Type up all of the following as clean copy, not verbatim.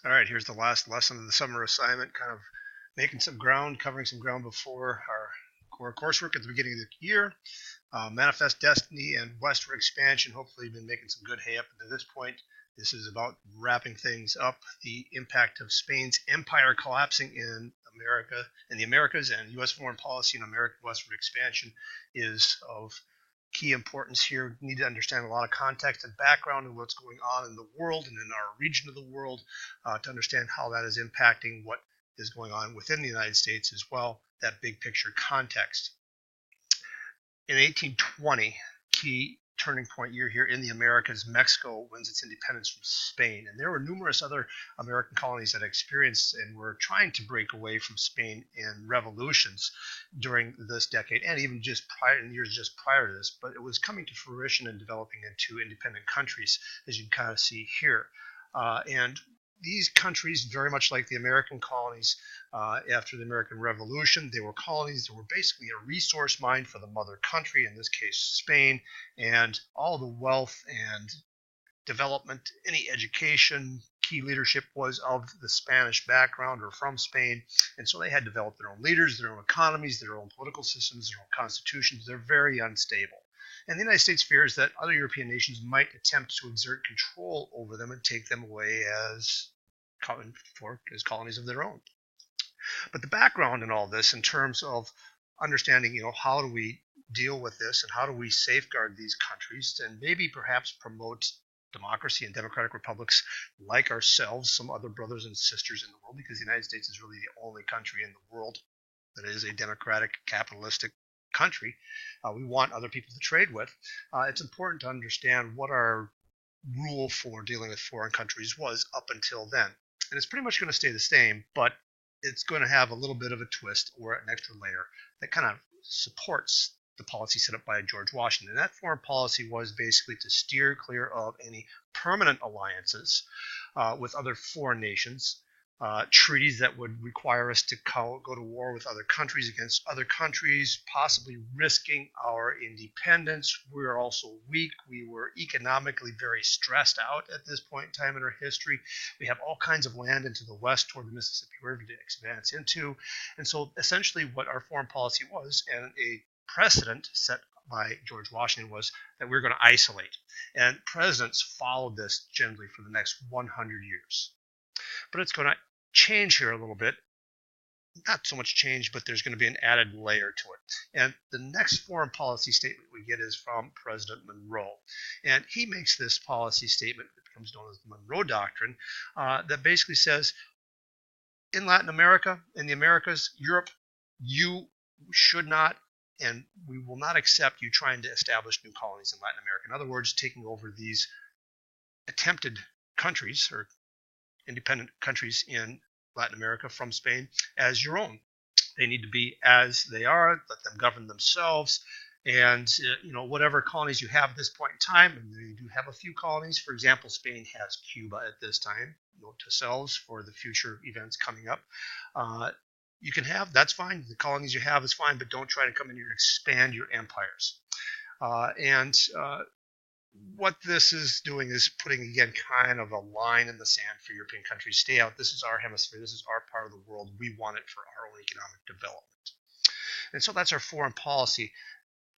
All right, here's the last lesson of the summer assignment, kind of making some ground, covering some ground before our core coursework at the beginning of the year. Manifest Destiny and Westward expansion. Hopefully you've been making some good hay up to this point. This is about wrapping things up, the impact of Spain's empire collapsing in the Americas, and U.S. foreign policy in American westward expansion is of key importance here. We need to understand a lot of context and background of what's going on in the world and in our region of the world to understand how that is impacting what is going on within the United States as well, that big picture context. In 1820, key turning point year here in the Americas, Mexico wins its independence from Spain. And there were numerous other American colonies that experienced and were trying to break away from Spain in revolutions during this decade and even just prior in years just prior to this. But it was coming to fruition and developing into independent countries, as you can kind of see here. And these countries, very much like the American colonies after the American Revolution, they were colonies that were basically a resource mine for the mother country, in this case Spain, and all the wealth and development, any education, key leadership was of the Spanish background or from Spain, and so they had developed their own leaders, their own economies, their own political systems, their own constitutions. They're very unstable. And the United States fears that other European nations might attempt to exert control over them and take them away as colonies of their own. But the background in all this, in terms of understanding, how do we deal with this and how do we safeguard these countries and maybe perhaps promote democracy and democratic republics like ourselves, some other brothers and sisters in the world, because the United States is really the only country in the world that is a democratic, capitalistic country we want other people to trade with. It's important to understand what our rule for dealing with foreign countries was up until then. And it's pretty much going to stay the same, but it's going to have a little bit of a twist or an extra layer that kind of supports the policy set up by George Washington. And that foreign policy was basically to steer clear of any permanent alliances with other foreign nations, treaties that would require us to go to war with other countries against other countries, possibly risking our independence. We were also weak. We were economically very stressed out at this point in time in our history. We have all kinds of land into the west toward the Mississippi River to advance into. And so essentially what our foreign policy was, and a precedent set by George Washington, was that we were going to isolate. And presidents followed this generally for the next 100 years. But it's going to change here a little bit. Not so much change, but there's going to be an added layer to it. And the next foreign policy statement we get is from President Monroe. And he makes this policy statement that becomes known as the Monroe Doctrine that basically says, in Latin America, in the Americas, Europe, you should not and we will not accept you trying to establish new colonies in Latin America. In other words, taking over these attempted countries or independent countries in Latin America from Spain as your own. They need to be as they are, let them govern themselves, and whatever colonies you have at this point in time, and you do have a few colonies. For example, Spain has Cuba at this time, note to selves for the future events coming up. You can have, that's fine. The colonies you have is fine, but don't try to come in here and expand your empires. What this is doing is putting, again, kind of a line in the sand for European countries. Stay out. This is our hemisphere. This is our part of the world. We want it for our own economic development. And so that's our foreign policy.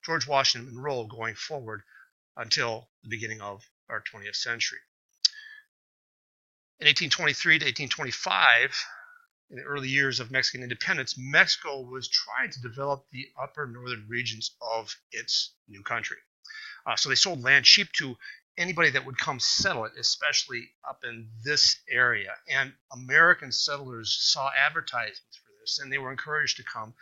George Washington Monroe going forward until the beginning of our 20th century. In 1823 to 1825, in the early years of Mexican independence, Mexico was trying to develop the upper northern regions of its new country. So they sold land cheap to anybody that would come settle it, especially up in this area. And American settlers saw advertisements for this, and they were encouraged to come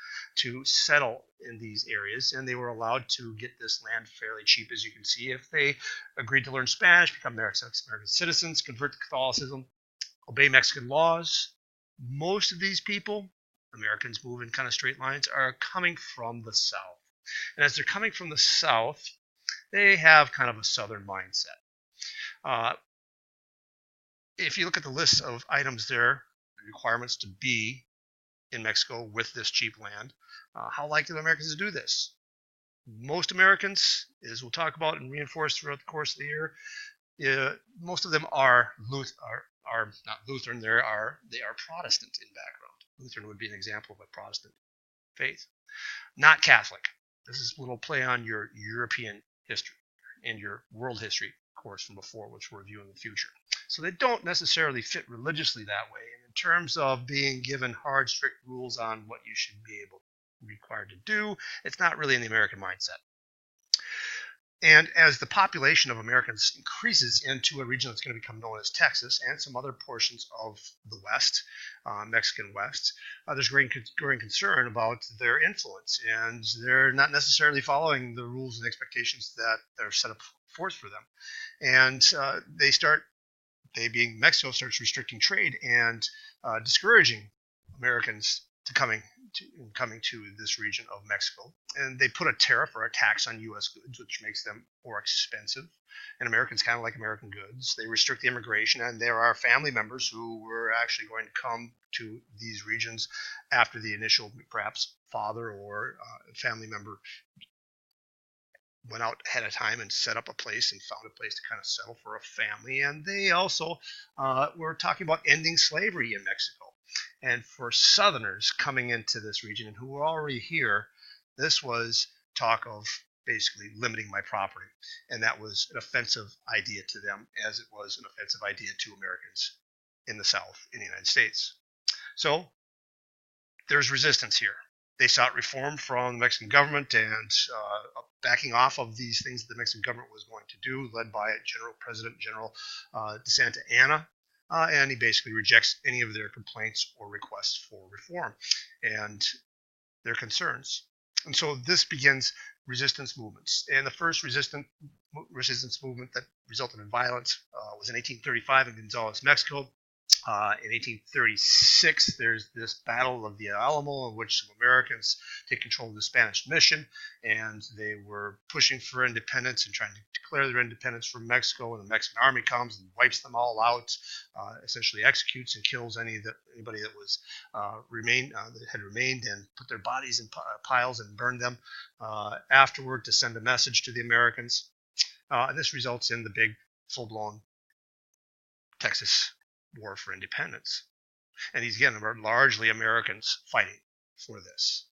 to settle in these areas. And they were allowed to get this land fairly cheap, as you can see, if they agreed to learn Spanish, become American citizens, convert to Catholicism, obey Mexican laws. Most of these people, Americans move in kind of straight lines, are coming from the South. And as they're coming from the South, they have kind of a Southern mindset. If you look at the list of items there, the requirements to be in Mexico with this cheap land, how likely are Americans to do this? Most Americans, as we'll talk about and reinforce throughout the course of the year, most of them are are not Lutheran. They are Protestant in background. Lutheran would be an example of a Protestant faith, not Catholic. This is a little play on your European history and your world history course from before, which we'll review in the future. So they don't necessarily fit religiously that way. And in terms of being given hard, strict rules on what you should be required to do, it's not really in the American mindset. And as the population of Americans increases into a region that's going to become known as Texas and some other portions of the West, Mexican West, there's growing concern about their influence, and they're not necessarily following the rules and expectations that are set up forth for them. And they being Mexico, starts restricting trade and discouraging Americans to coming to this region of Mexico. And they put a tariff or a tax on U.S. goods, which makes them more expensive. And Americans kind of like American goods. They restrict the immigration, and there are family members who were actually going to come to these regions after the initial, perhaps father or family member went out ahead of time and set up a place and found a place to kind of settle for a family. And they also were talking about ending slavery in Mexico. And for Southerners coming into this region and who were already here, this was talk of basically limiting my property. And that was an offensive idea to them, as it was an offensive idea to Americans in the South in the United States. So there's resistance here. They sought reform from the Mexican government and backing off of these things that the Mexican government was going to do, led by President General de Santa Anna. And he basically rejects any of their complaints or requests for reform and their concerns. And so this begins resistance movements. And the first resistance movement that resulted in violence was in 1835 in Gonzales, Mexico. In 1836, there's this Battle of the Alamo, in which some Americans take control of the Spanish mission, and they were pushing for independence and trying to declare their independence from Mexico. And the Mexican army comes and wipes them all out, essentially executes and kills anybody that was that had remained, and put their bodies in piles and burned them afterward to send a message to the Americans. And this results in the big, full-blown Texas War for Independence. And these, again, are largely Americans fighting for this.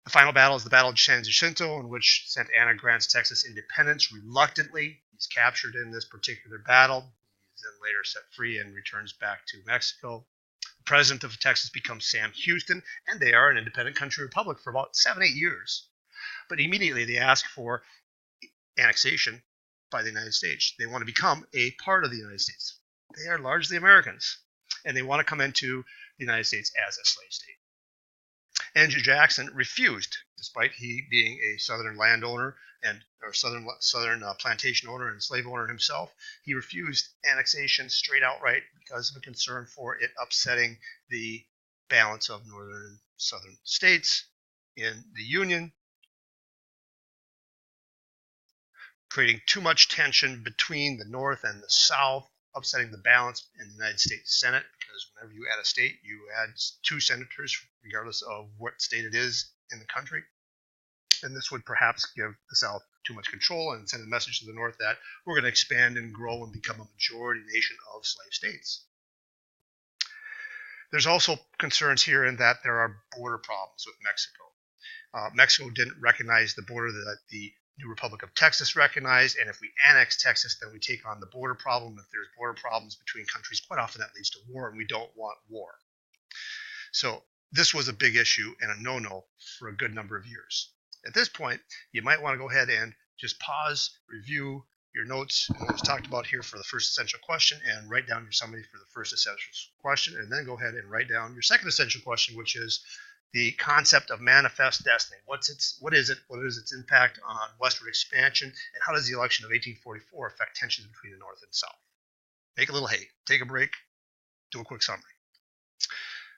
The final battle is the Battle of San Jacinto, in which Santa Anna grants Texas independence reluctantly. He's captured in this particular battle. He's then later set free and returns back to Mexico. The president of Texas becomes Sam Houston, and they are an independent country republic for about 7-8 years. But immediately they ask for annexation by the United States. They want to become a part of the United States. They are largely Americans, and they want to come into the United States as a slave state. Andrew Jackson refused, despite he being a Southern landowner or Southern plantation owner and slave owner himself. He refused annexation straight outright because of a concern for it upsetting the balance of northern and southern states in the Union, creating too much tension between the North and the South, upsetting the balance in the United States Senate, because whenever you add a state, you add 2 senators, regardless of what state it is in the country. And this would perhaps give the South too much control and send a message to the North that we're going to expand and grow and become a majority nation of slave states. There's also concerns here in that there are border problems with Mexico. Mexico didn't recognize the border that the New Republic of Texas recognized, and if we annex Texas, then we take on the border problem. If there's border problems between countries, quite often that leads to war, and we don't want war. So this was a big issue and a no-no for a good number of years. At this point, you might want to go ahead and just pause, review your notes, and what was talked about here for the first essential question, and write down your summary for the first essential question, and then go ahead and write down your second essential question, which is the concept of manifest destiny. What is it? What is its impact on westward expansion? And how does the election of 1844 affect tensions between the North and South? Make a little hay. Take a break. Do a quick summary.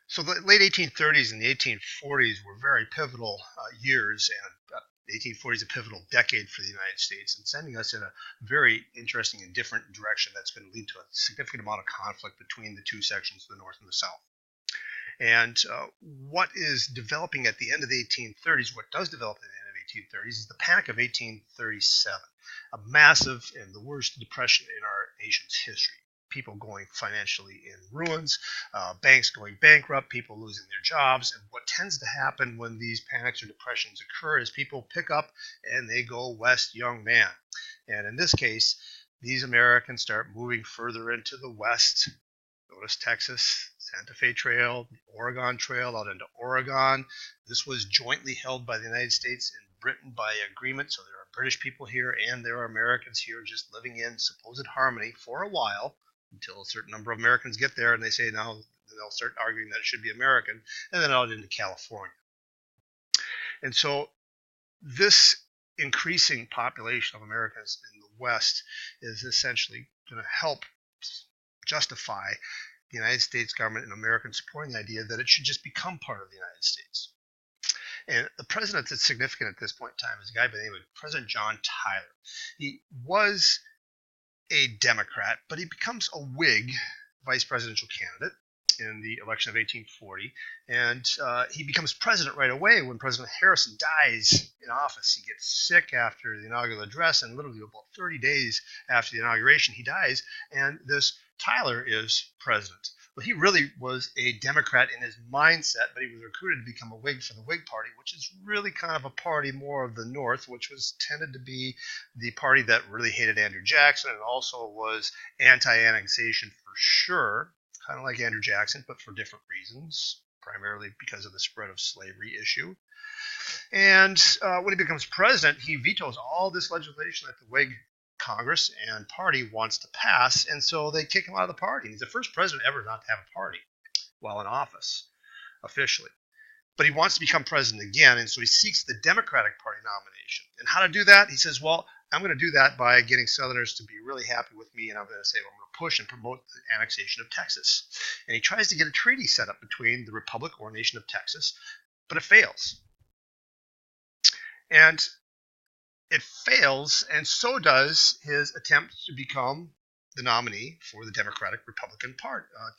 So the late 1830s and the 1840s were very pivotal years, and the 1840s a pivotal decade for the United States, and sending us in a very interesting and different direction that's going to lead to a significant amount of conflict between the two sections, the North and the South. And what is developing at the end of the 1830s, what does develop at the end of the 1830s, is the Panic of 1837, a massive and the worst depression in our nation's history. people going financially in ruins, banks going bankrupt, people losing their jobs. And what tends to happen when these panics or depressions occur is people pick up and they go west, young man. And in this case, these Americans start moving further into the west. Notice Texas, Santa Fe Trail, the Oregon Trail out into Oregon. This was jointly held by the United States and Britain by agreement. So there are British people here and there are Americans here just living in supposed harmony for a while until a certain number of Americans get there and they say now they'll start arguing that it should be American, and then out into California. And so this increasing population of Americans in the West is essentially going to help justify the United States government and Americans supporting the idea that it should just become part of the United States. And the president that's significant at this point in time is a guy by the name of President John Tyler. He was a Democrat, but he becomes a Whig vice presidential candidate in the election of 1840, and he becomes president right away when President Harrison dies in office. He gets sick after the inaugural address, and literally about 30 days after the inauguration, he dies, and this Tyler is president. Well, he really was a Democrat in his mindset, but he was recruited to become a Whig for the Whig Party, which is really kind of a party more of the North, which was tended to be the party that really hated Andrew Jackson and also was anti-annexation for sure, kind of like Andrew Jackson, but for different reasons, primarily because of the spread of slavery issue. And when he becomes president, he vetoes all this legislation that the Whig Congress and party wants to pass, and so they kick him out of the party. He's the first president ever not to have a party while in office, officially. But he wants to become president again, and so he seeks the Democratic Party nomination. And how to do that? He says, well, I'm going to do that by getting Southerners to be really happy with me, and I'm going to say, well, I'm going to push and promote the annexation of Texas. And he tries to get a treaty set up between the Republic or Nation of Texas, but it fails. And it fails, and so does his attempt to become the nominee for the Democratic Republican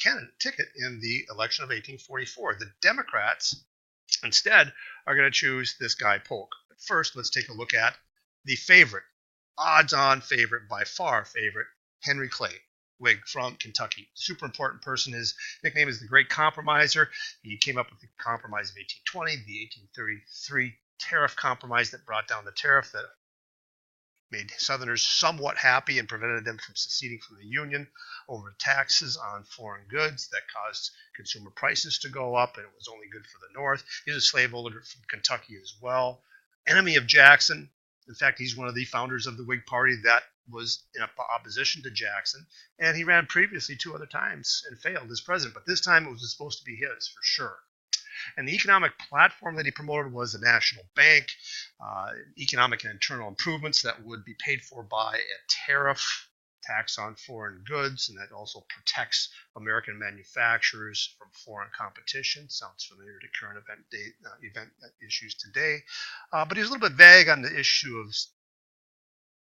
candidate ticket in the election of 1844. The Democrats, instead, are going to choose this guy, Polk. But first, let's take a look at the favorite, odds-on favorite, by far favorite, Henry Clay, Whig from Kentucky. Super important person. His nickname is the Great Compromiser. He came up with the Compromise of 1820, the 1833 tariff compromise that brought down the tariff that made Southerners somewhat happy and prevented them from seceding from the Union over taxes on foreign goods that caused consumer prices to go up, and it was only good for the North. He's a slaveholder from Kentucky as well. Enemy of Jackson. In fact, he's one of the founders of the Whig Party that was in opposition to Jackson, and he ran previously 2 other times and failed as president, but this time it was supposed to be his for sure. And the economic platform that he promoted was a national bank, economic and internal improvements that would be paid for by a tariff tax on foreign goods, and that also protects American manufacturers from foreign competition. Sounds familiar to current event issues today. But he was a little bit vague on the issue of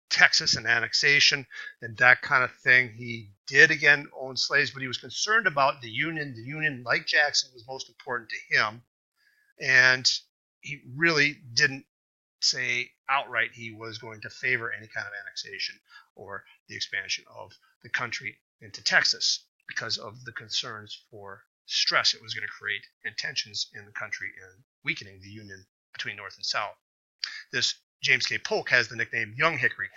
Texas and annexation and that kind of thing. He did again own slaves, but he was concerned about the Union. The Union, like Jackson, was most important to him, and he really didn't say outright he was going to favor any kind of annexation or the expansion of the country into Texas because of the concerns for stress it was going to create and tensions in the country and weakening the union between North and South. This James K. Polk has the nickname Young Hickory.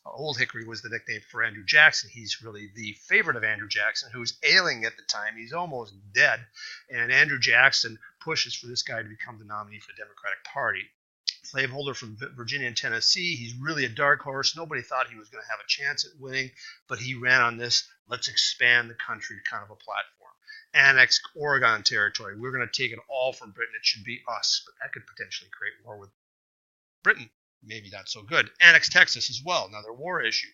Old Hickory was the nickname for Andrew Jackson. He's really the favorite of Andrew Jackson, who's ailing at the time. He's almost dead. And Andrew Jackson pushes for this guy to become the nominee for the Democratic Party. Slaveholder from Virginia and Tennessee. He's really a dark horse. Nobody thought he was going to have a chance at winning, but he ran on this let's expand the country kind of a platform. Annex Oregon territory. We're going to take it all from Britain. It should be us, but that could potentially create war with Britain, maybe not so good. Annex Texas as well, another war issue.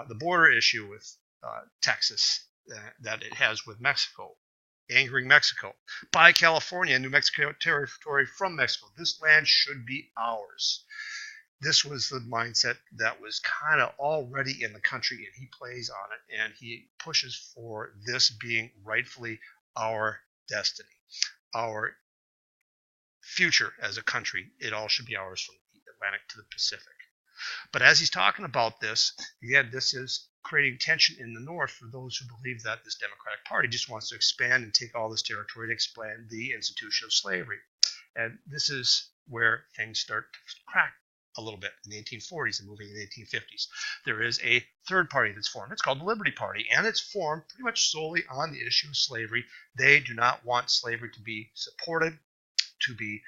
The border issue with Texas that it has with Mexico, angering Mexico. Buy California, New Mexico territory from Mexico. This land should be ours. This was the mindset that was kind of already in the country, and he plays on it, and he pushes for this being rightfully our destiny, our future as a country. It all should be ours from Atlantic to the Pacific. But as he's talking about this, again, this is creating tension in the North for those who believe that this Democratic Party just wants to expand and take all this territory to expand the institution of slavery. And this is where things start to crack a little bit in the 1840s and moving in the 1850s. There is a third party that's formed. It's called the Liberty Party, and it's formed pretty much solely on the issue of slavery. They do not want slavery to be supported, to be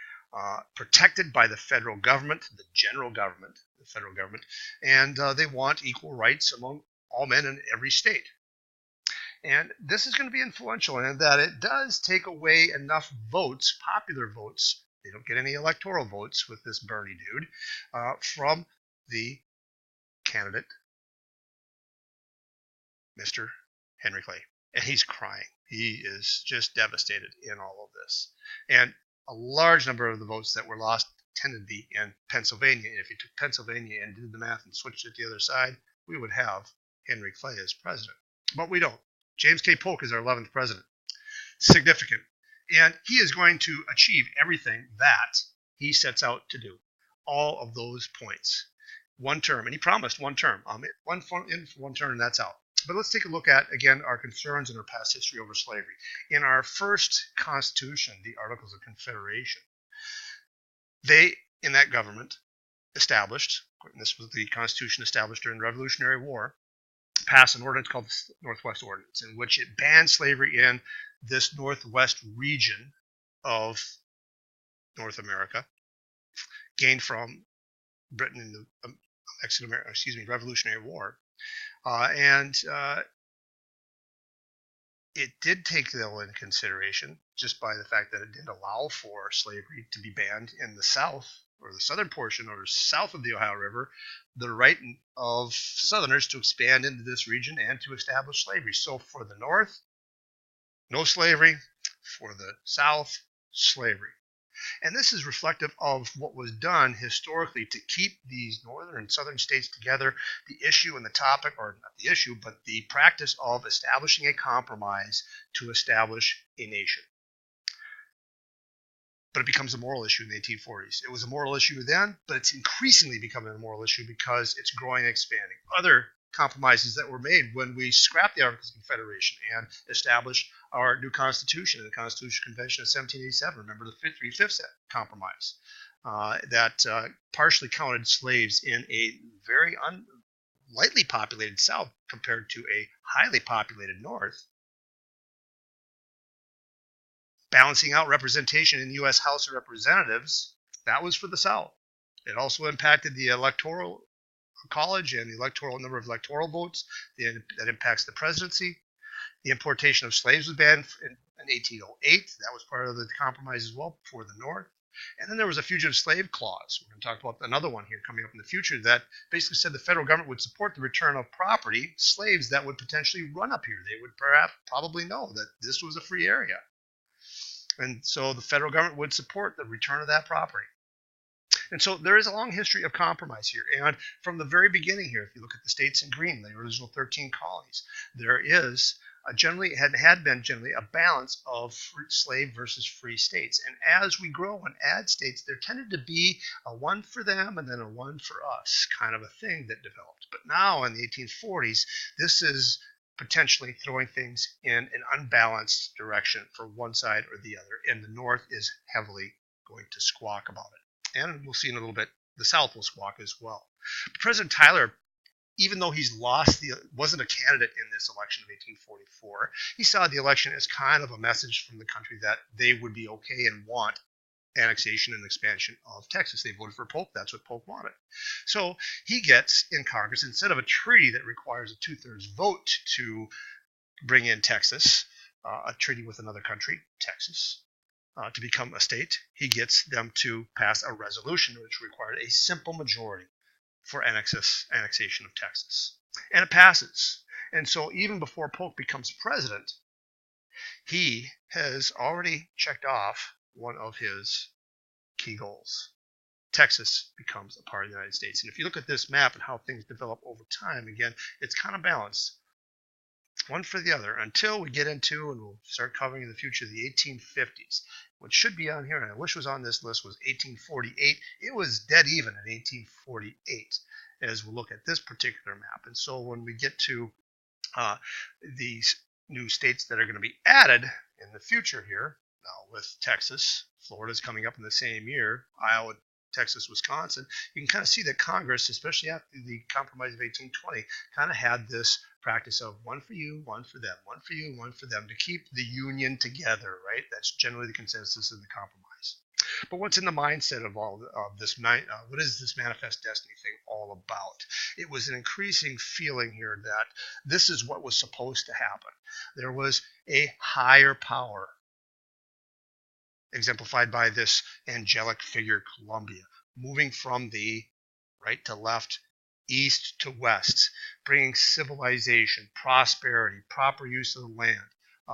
protected by the federal government, the general government, the federal government, and they want equal rights among all men in every state. And this is going to be influential in that it does take away enough votes, popular votes. They don't get any electoral votes with this Bernie dude from the candidate, Mr. Henry Clay. And he's crying. He is just devastated in all of this. And a large number of the votes that were lost tended to be in Pennsylvania. And if you took Pennsylvania and did the math and switched it to the other side, we would have Henry Clay as president. But we don't. James K. Polk is our 11th president. Significant. And he is going to achieve everything that he sets out to do. All of those points. One term. And he promised one term. One term and that's out. But let's take a look at, again, our concerns and our past history over slavery. In our first Constitution, the Articles of Confederation, they, in that government, established, and this was the Constitution established during the Revolutionary War, passed an ordinance called the Northwest Ordinance, in which it banned slavery in this Northwest region of North America, gained from Britain in the Revolutionary War. It did take, though, into consideration, just by the fact that it did allow for slavery to be banned in the South, or the southern portion, or south of the Ohio River, the right of Southerners to expand into this region and to establish slavery. So for the North, no slavery. For the South, slavery. And this is reflective of what was done historically to keep these northern and southern states together. The issue and the topic, or not the issue, but the practice of establishing a compromise to establish a nation. But it becomes a moral issue in the 1840s. It was a moral issue then, but it's increasingly becoming a moral issue because it's growing and expanding. Other compromises that were made when we scrapped the Articles of Confederation and established our new Constitution, the Constitutional Convention of 1787. Remember the Three-Fifths Compromise that partially counted slaves in a very lightly populated South compared to a highly populated North, balancing out representation in the U.S. House of Representatives. That was for the South. It also impacted the Electoral College and the electoral number of electoral votes. That impacts the presidency. The importation of slaves was banned in 1808. That was part of the compromise as well for the North. And then there was a fugitive slave clause. We're going to talk about another one here coming up in the future that basically said the federal government would support the return of property, slaves that would potentially run up here. They would probably know that this was a free area. And so the federal government would support the return of that property. And so there is a long history of compromise here. And from the very beginning here, if you look at the states in green, the original 13 colonies, there is had been a balance of slave versus free states. And as we grow and add states, there tended to be a one for them and then a one for us kind of a thing that developed. But now in the 1840s, this is potentially throwing things in an unbalanced direction for one side or the other. And the North is heavily going to squawk about it. And we'll see in a little bit, the South will squawk as well. But President Tyler, even though he's wasn't a candidate in this election of 1844, he saw the election as kind of a message from the country that they would be okay and want annexation and expansion of Texas. They voted for Polk. That's what Polk wanted. So he gets in Congress, instead of a treaty that requires a 2/3 vote to bring in Texas, a treaty with another country, Texas, to become a state, he gets them to pass a resolution which required a simple majority for annexation of Texas. And it passes. And so even before Polk becomes president, he has already checked off one of his key goals. Texas becomes a part of the United States. And if you look at this map and how things develop over time, again, it's kind of balanced. One for the other until we get into, and we'll start covering in the future, the 1850s. What should be on here, and I wish was on this list, was 1848. It was dead even in 1848. as we'll look at this particular map. And so when we get to these new states that are going to be added in the future here, now with Texas, Florida's coming up in the same year, Iowa, Texas, Wisconsin, you can kind of see that Congress, especially after the Compromise of 1820, kind of had this practice of one for you, one for them, one for you, one for them, to keep the union together, right? That's generally the consensus of the compromise. But what's in the mindset of all of this? What is this manifest destiny thing all about? It was an increasing feeling here that this is what was supposed to happen. There was a higher power, exemplified by this angelic figure, Columbia, moving from the right to left, east to west, bringing civilization, prosperity, proper use of the land,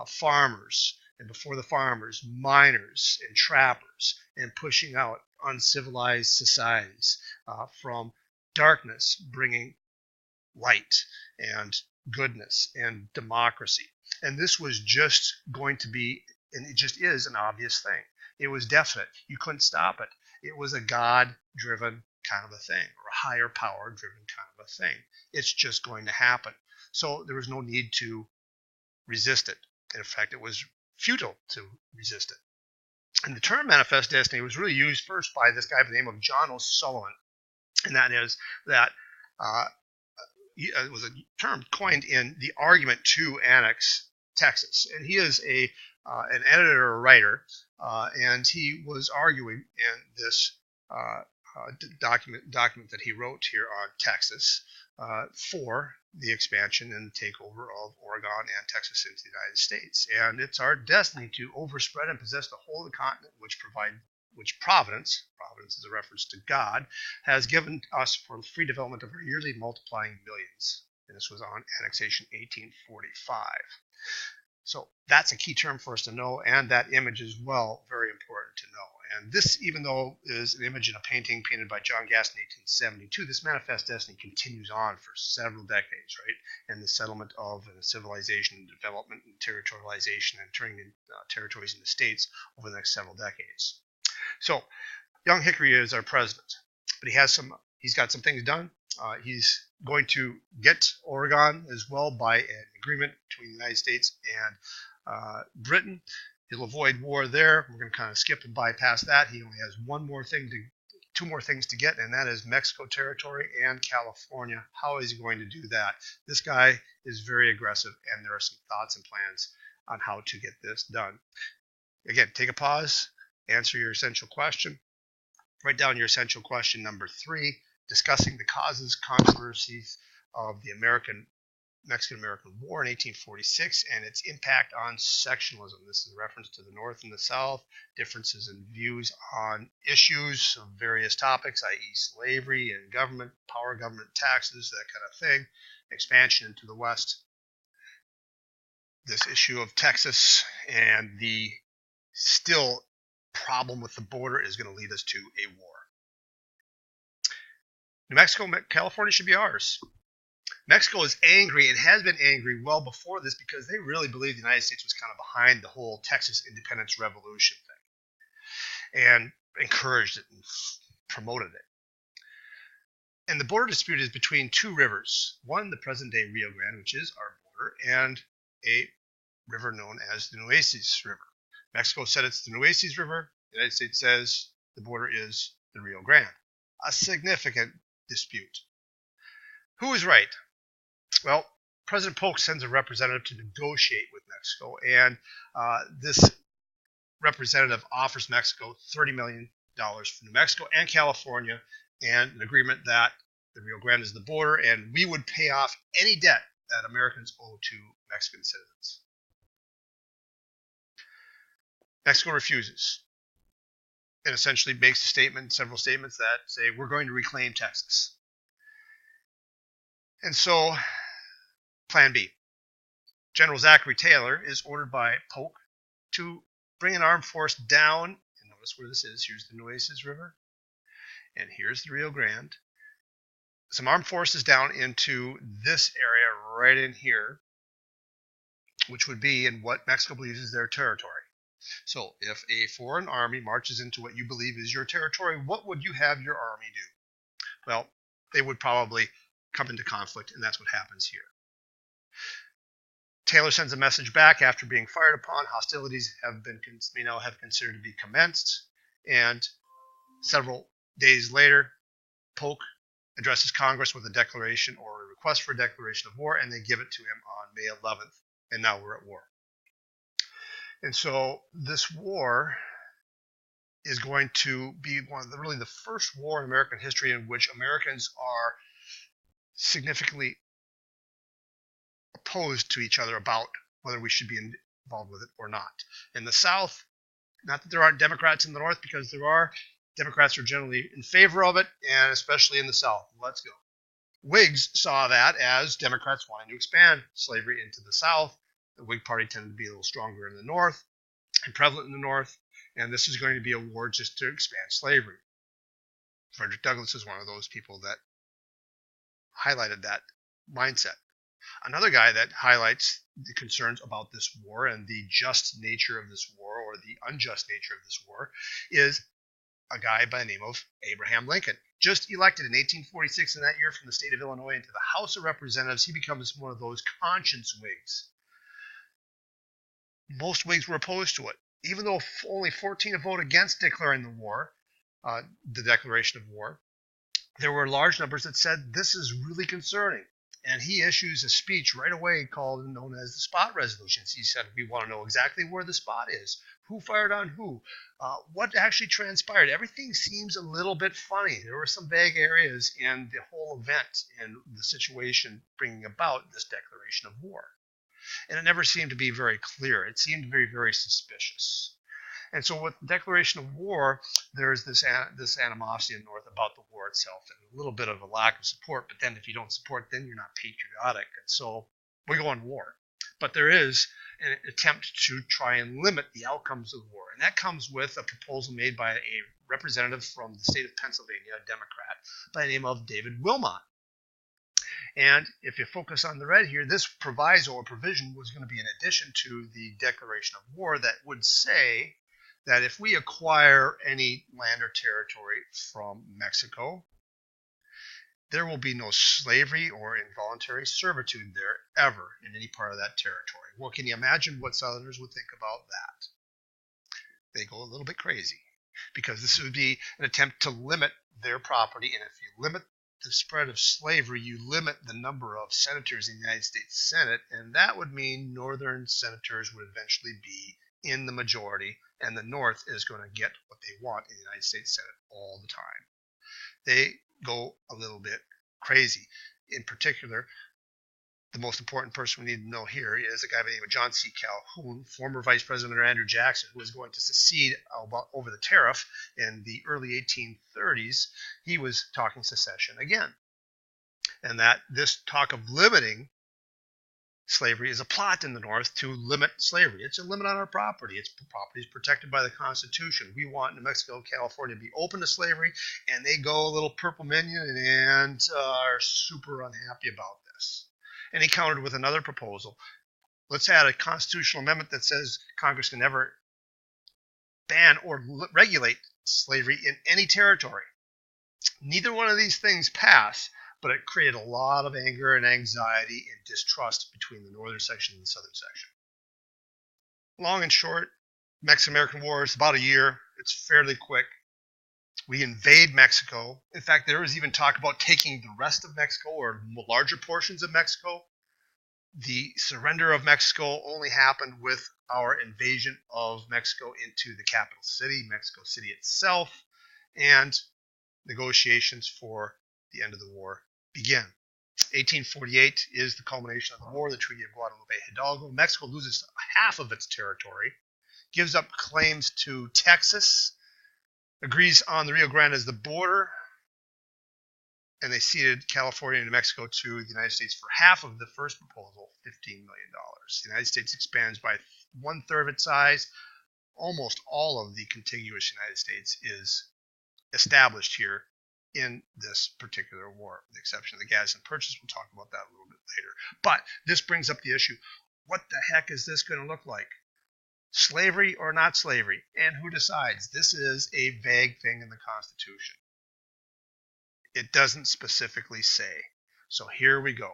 farmers, and before the farmers, miners and trappers, and pushing out uncivilized societies from darkness, bringing light and goodness and democracy. And this was just going to be, and it just is, an obvious thing. It was definite. You couldn't stop it. It was a God-driven kind of a thing, or a higher power-driven kind of a thing. It's just going to happen. So there was no need to resist it. In fact, it was futile to resist it. And the term manifest destiny was really used first by this guy by the name of John O'Sullivan. And that is that it was a term coined in the argument to annex Texas. And he is an editor or writer, and he was arguing in this document that he wrote here on Texas for the expansion and takeover of Oregon and Texas into the United States. And it's our destiny to overspread and possess the whole of the continent, which Providence is a reference to God, has given us for the free development of our yearly multiplying millions. And this was on Annexation 1845. So that's a key term for us to know, and that image as well, very important to know. And this, even though is an image in a painting painted by John Gaston in 1872, this manifest destiny continues on for several decades, right? And the settlement of civilization and development and territorialization and turning territories into states over the next several decades. So young Hickory is our president, but he's got some things done. He's going to get Oregon as well by an agreement between the United States and Britain. He'll avoid war there. We're going to kind of skip and bypass that. He only has two more things to get, and that is Mexico territory and California. How is he going to do that? This guy is very aggressive, and there are some thoughts and plans on how to get this done. Again, take a pause, answer your essential question. Write down your essential question number 3, discussing the causes, controversies of the Mexican-American War in 1846 and its impact on sectionalism. This is a reference to the North and the South, differences in views on issues of various topics, i.e. slavery and government, power government taxes, that kind of thing, expansion into the West, this issue of Texas, and the still problem with the border is going to lead us to a war. New Mexico, California should be ours. Mexico is angry and has been angry well before this because they really believed the United States was kind of behind the whole Texas independence revolution thing and encouraged it and promoted it. And the border dispute is between two rivers. One, the present-day Rio Grande, which is our border, and a river known as the Nueces River. Mexico said it's the Nueces River. The United States says the border is the Rio Grande. A significant dispute. Who is right? Well, President Polk sends a representative to negotiate with Mexico, and this representative offers Mexico $30 million for New Mexico and California, and an agreement that the Rio Grande is the border, and we would pay off any debt that Americans owe to Mexican citizens. Mexico refuses and essentially makes several statements that say, we're going to reclaim Texas. And so, Plan B. General Zachary Taylor is ordered by Polk to bring an armed force down, and notice where this is. Here's the Nueces River, and here's the Rio Grande. Some armed forces down into this area right in here, which would be in what Mexico believes is their territory. So if a foreign army marches into what you believe is your territory, what would you have your army do? Well, they would probably come into conflict, and that's what happens here. Taylor sends a message back after being fired upon. Hostilities have been, have considered to be commenced, and several days later, Polk addresses Congress with a declaration or a request for a declaration of war, and they give it to him on May 11th, and now we're at war. And so this war is going to be really the first war in American history in which Americans are significantly opposed to each other about whether we should be involved with it or not. In the South, not that there aren't Democrats in the North, because there are. Democrats are generally in favor of it, and especially in the South. Let's go. Whigs saw that as Democrats wanting to expand slavery into the South. The Whig Party tended to be a little stronger in the North and prevalent in the North, and this is going to be a war just to expand slavery. Frederick Douglass is one of those people that highlighted that mindset. Another guy that highlights the concerns about this war and the just nature of this war, or the unjust nature of this war, is a guy by the name of Abraham Lincoln. Just elected in 1846 in that year from the state of Illinois into the House of Representatives, he becomes one of those conscience Whigs. Most Whigs were opposed to it. Even though only 14 voted against declaring the war, the declaration of war, there were large numbers that said this is really concerning. And he issues a speech right away known as the Spot Resolutions. He said, we want to know exactly where the spot is, who fired on who, what actually transpired. Everything seems a little bit funny. There were some vague areas in the whole event and the situation bringing about this declaration of war. And it never seemed to be very clear. It seemed very, very suspicious. And so with the declaration of war, there's this animosity in the North about the war itself and a little bit of a lack of support. But then if you don't support, then you're not patriotic. And so we go on war. But there is an attempt to try and limit the outcomes of the war. And that comes with a proposal made by a representative from the state of Pennsylvania, a Democrat, by the name of David Wilmot. And if you focus on the red here, this proviso or provision was going to be in addition to the declaration of war that would say that if we acquire any land or territory from Mexico, there will be no slavery or involuntary servitude there ever in any part of that territory. Well, can you imagine what Southerners would think about that? They go a little bit crazy, because this would be an attempt to limit their property. And if you limit the spread of slavery, you limit the number of senators in the United States Senate, and that would mean Northern senators would eventually be in the majority, and the North is going to get what they want in the United States Senate all the time. They go a little bit crazy. In particular, the most important person we need to know here is a guy by the name of John C. Calhoun, former Vice President under Andrew Jackson, who was going to secede over the tariff in the early 1830s. He was talking secession again. And that this talk of limiting slavery is a plot in the North to limit slavery. It's a limit on our property. Its property is protected by the Constitution. We want New Mexico and California to be open to slavery, and they go a little purple minion and are super unhappy about this. And he countered with another proposal. Let's add a constitutional amendment that says Congress can never ban or regulate slavery in any territory. Neither one of these things pass, but it created a lot of anger and anxiety and distrust between the northern section and the southern section. Long and short, Mexican-American War is about a year. It's fairly quick. We invade Mexico. In fact, there was even talk about taking the rest of Mexico or larger portions of Mexico. The surrender of Mexico only happened with our invasion of Mexico into the capital city, Mexico City itself, and negotiations for the end of the war begin. 1848 is the culmination of the war, the Treaty of Guadalupe Hidalgo. Mexico loses half of its territory, gives up claims to Texas, agrees on the Rio Grande as the border, and they ceded California and New Mexico to the United States for half of the first proposal, $15 million. The United States expands by 1/3 of its size. Almost all of the contiguous United States is established here in this particular war, with the exception of the Gadsden Purchase. We'll talk about that a little bit later. But this brings up the issue, what the heck is this going to look like? Slavery or not slavery? And who decides? This is a vague thing in the Constitution. It doesn't specifically say. So here we go.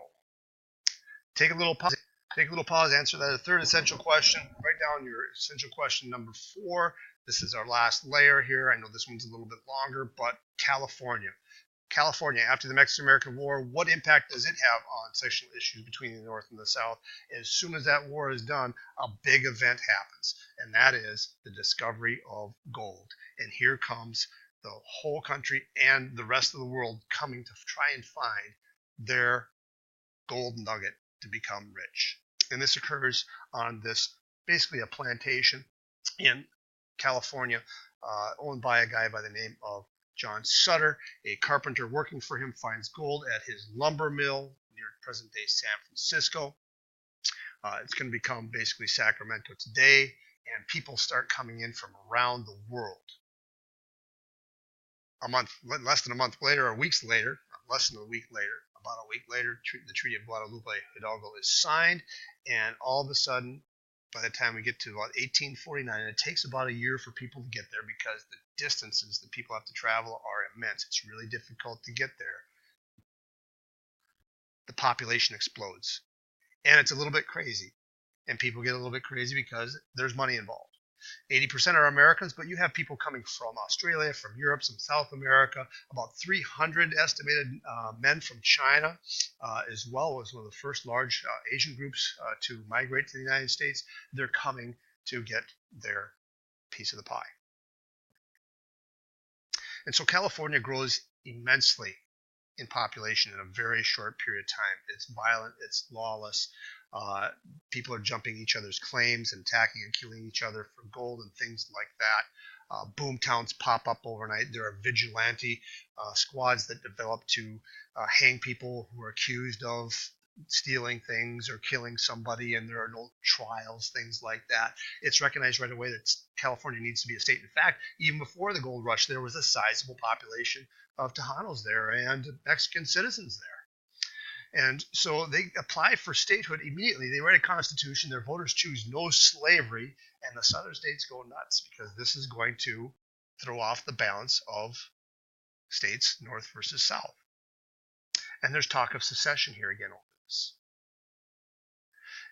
Take a little pause. Answer that third essential question. Write down your essential question number 4. This is our last layer here. I know this one's a little bit longer, but California. California, after the Mexican-American War, what impact does it have on sectional issues between the North and the South? As soon as that war is done, a big event happens, and that is the discovery of gold. And here comes the whole country and the rest of the world coming to try and find their gold nugget to become rich. And this occurs on this, basically a plantation in California, owned by a guy by the name of John Sutter. A carpenter working for him finds gold at his lumber mill near present-day San Francisco. It's going to become basically Sacramento today, and people start coming in from around the world. Less than a month later, or weeks later, less than a week later, about a week later, the Treaty of Guadalupe Hidalgo is signed, and all of a sudden, by the time we get to about 1849, it takes about a year for people to get there because the distances that people have to travel are immense. It's really difficult to get there. The population explodes, and it's a little bit crazy, and people get a little bit crazy because there's money involved. 80% are Americans, but you have people coming from Australia, from Europe, some South America, about 300 estimated men from China, as well as one of the first large Asian groups to migrate to the United States. They're coming to get their piece of the pie. And so California grows immensely in population in a very short period of time. It's violent, it's lawless. People are jumping each other's claims and attacking and killing each other for gold and things like that. Boom towns pop up overnight. There are vigilante squads that develop to hang people who are accused of stealing things or killing somebody, and there are no trials, things like that. It's recognized right away that California needs to be a state. In fact, even before the gold rush, there was a sizable population of Tejanos there and Mexican citizens there. And so they apply for statehood immediately. They write a constitution. Their voters choose no slavery, and the southern states go nuts because this is going to throw off the balance of states north versus south. And there's talk of secession here again over this.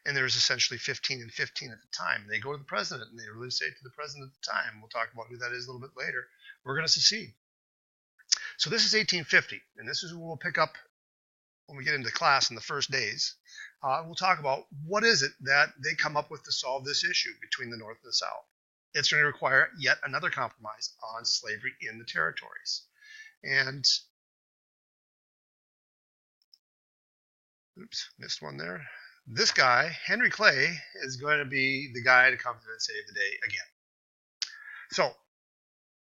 And there's essentially 15 and 15 at the time. They go to the president, and they really say to the president at the time, we'll talk about who that is a little bit later, we're going to secede. So this is 1850, and this is what we'll pick up when we get into class in the first days. We'll talk about what is it that they come up with to solve this issue between the North and the South. It's going to require yet another compromise on slavery in the territories. And, oops, missed one there. This guy, Henry Clay, is going to be the guy to come in and save the day again. So,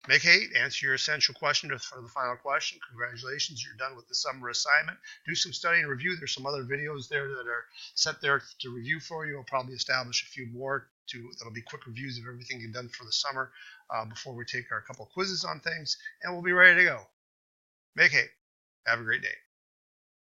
make 8, answer your essential question for the final question. Congratulations, you're done with the summer assignment. Do some study and review. There's some other videos there that are set there to review for you. I'll probably establish a few more that'll be quick reviews of everything you've done for the summer before we take our couple quizzes on things, and we'll be ready to go. Make 8. Have a great day.